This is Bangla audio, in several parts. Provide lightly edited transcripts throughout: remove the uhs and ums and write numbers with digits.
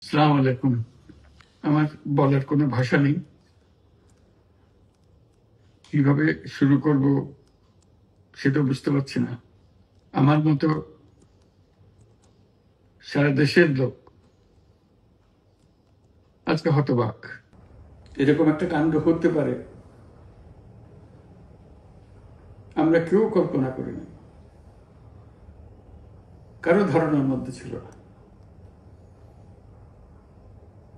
আসসালামু আলাইকুম। আমার বলার কোনো ভাষা নেই, কিভাবে শুরু করব সেটা বুঝতে পারছি না। আমার মতো সারা দেশের লোক আজকে হতবাক। এরকম একটা কাণ্ড হতে পারে আমরা কেউ কল্পনা করিনি, কারো ধারণার মধ্যে ছিল না।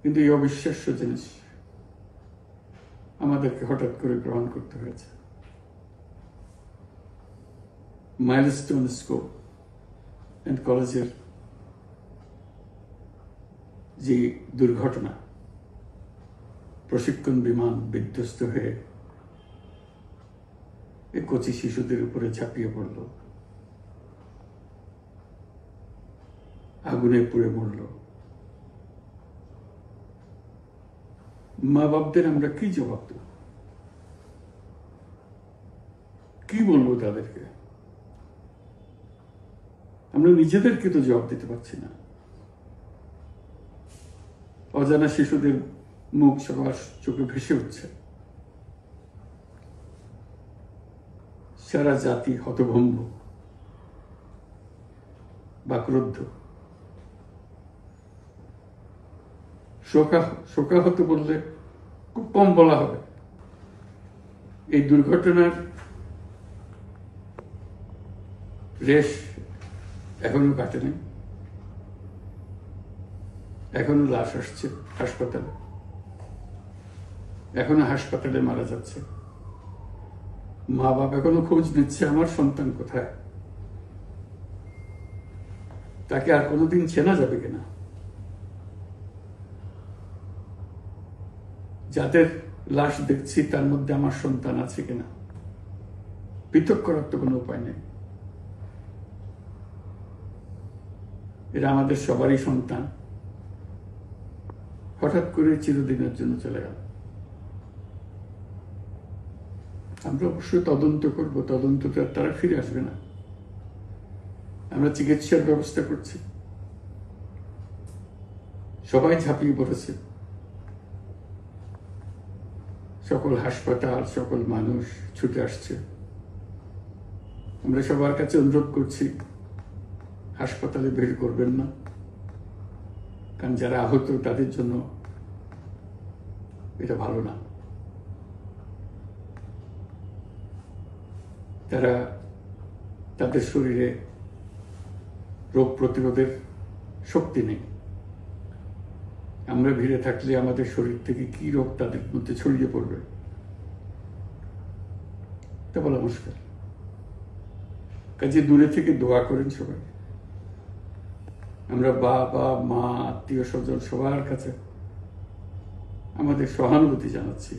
কিন্তু এই অবিশ্বাস্য জিনিস আমাদেরকে হঠাৎ করে গ্রহণ করতে হয়েছে। মাইলস্টোন স্কুল অ্যান্ড কলেজের যে দুর্ঘটনা, প্রশিক্ষণ বিমান বিধ্বস্ত হয়ে এই কচি শিশুদের উপরে ঝাঁপিয়ে পড়ল, আগুনে পুড়ে মরল। মা বাপদের আমরা কি জবাব দেব? কি বলবো তাদেরকে? আমরা নিজেদেরকে তো জবাব দিতে পারছি না। অজানা শিশুদের মুখ সবার চোখে ভেসে উঠছে। সারা জাতি হতভম্ব, বাক্রুদ্ধ, শোকাহত বললে খুব কম বলা হবে। এই দুর্ঘটনার রেশ এখনো কাটেনি। এখনো লাশ আসছে হাসপাতালে, এখনো হাসপাতালে মারা যাচ্ছে। মা বাবা এখনো খোঁজ নিচ্ছে আমার সন্তান কোথায়, তাকে আর কোনোদিন চেনা যাবে কিনা। যাদের লাশ দেখছি তার মধ্যে আমার সন্তান আছে কিনা পৃথক করার তো কোনো উপায় নেই। এরা আমাদের সবারই সন্তান, হঠাৎ করে চিরদিনের জন্য চলে গেল। আমরা অবশ্যই তদন্ত করব, তদন্তটা তারা ফিরে আসবে না। আমরা চিকিৎসার ব্যবস্থা করছি, সবাই ঝাঁপিয়ে পড়েছে। সকল হাসপাতাল, সকল মানুষ ছুটে আসছে। আমরা সবার কাছে অনুরোধ করছি, হাসপাতালে ভিড় করবেন না, কারণ যারা আহত তাদের জন্য এটা ভালো না। তারা তাদের শরীরে রোগ প্রতিরোধের শক্তি নেই। আমরা ভিড়ে থাকলে আমাদের শরীর থেকে কি রোগ তাদের মধ্যে ছড়িয়ে পড়বে তা বলা মুশকিল। কাজে দূরে থেকে দোয়া করেন সবাই। আমরা বাবা মা আত্মীয় স্বজন সবার কাছে আমাদের সহানুভূতি জানাচ্ছি।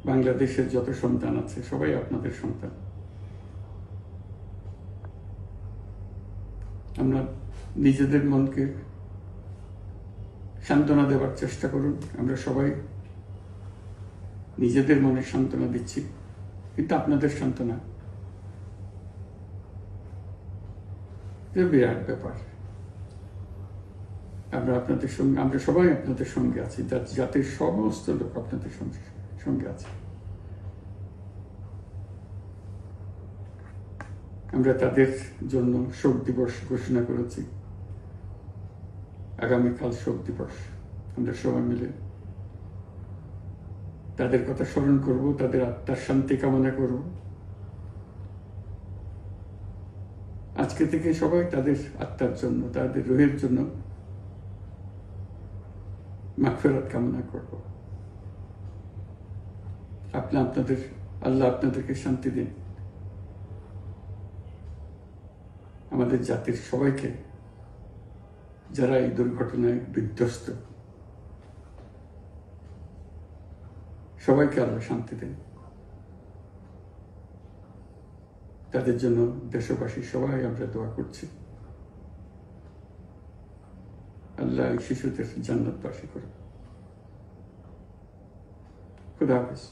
বাংলাদেশের যত সন্তান আছে সবাই আপনাদের সন্তান। আমরা নিজেদের মনকে সান্ত্বনা দেওয়ার চেষ্টা করুন। আমরা সবাই নিজেদের মনে সান্ত্বনা দিচ্ছি, কিন্তু আপনাদের সান্ত্বনা বিরাট ব্যাপার। আমরা সবাই আপনাদের সঙ্গে আছি, জাতির সমস্ত লোক আপনাদের সঙ্গে আছে। আমরা তাদের জন্য শোক দিবস ঘোষণা করেছি। আগামীকাল শোক দিবস। আমরা সবাই মিলে তাদের কথা স্মরণ করব, তাদের আত্মার শান্তি কামনা করব। আজকে থেকে সবাই তাদের আত্মার জন্য, তাদের রুহের জন্য মাগফিরাত কামনা করব। আল্লাহ আপনাদেরকে শান্তি দিন। আমাদের জাতির সবাইকে, যারা এই দুর্ঘটনায় বিধ্বস্ত, সবাইকে আল্লাহ শান্তি দিন। তাদের জন্য দেশবাসী সবাই আমরা দোয়া করছি। আল্লাহ এই শিশুদের জান্নাতবাসী করুন। খুদা হাফেজ।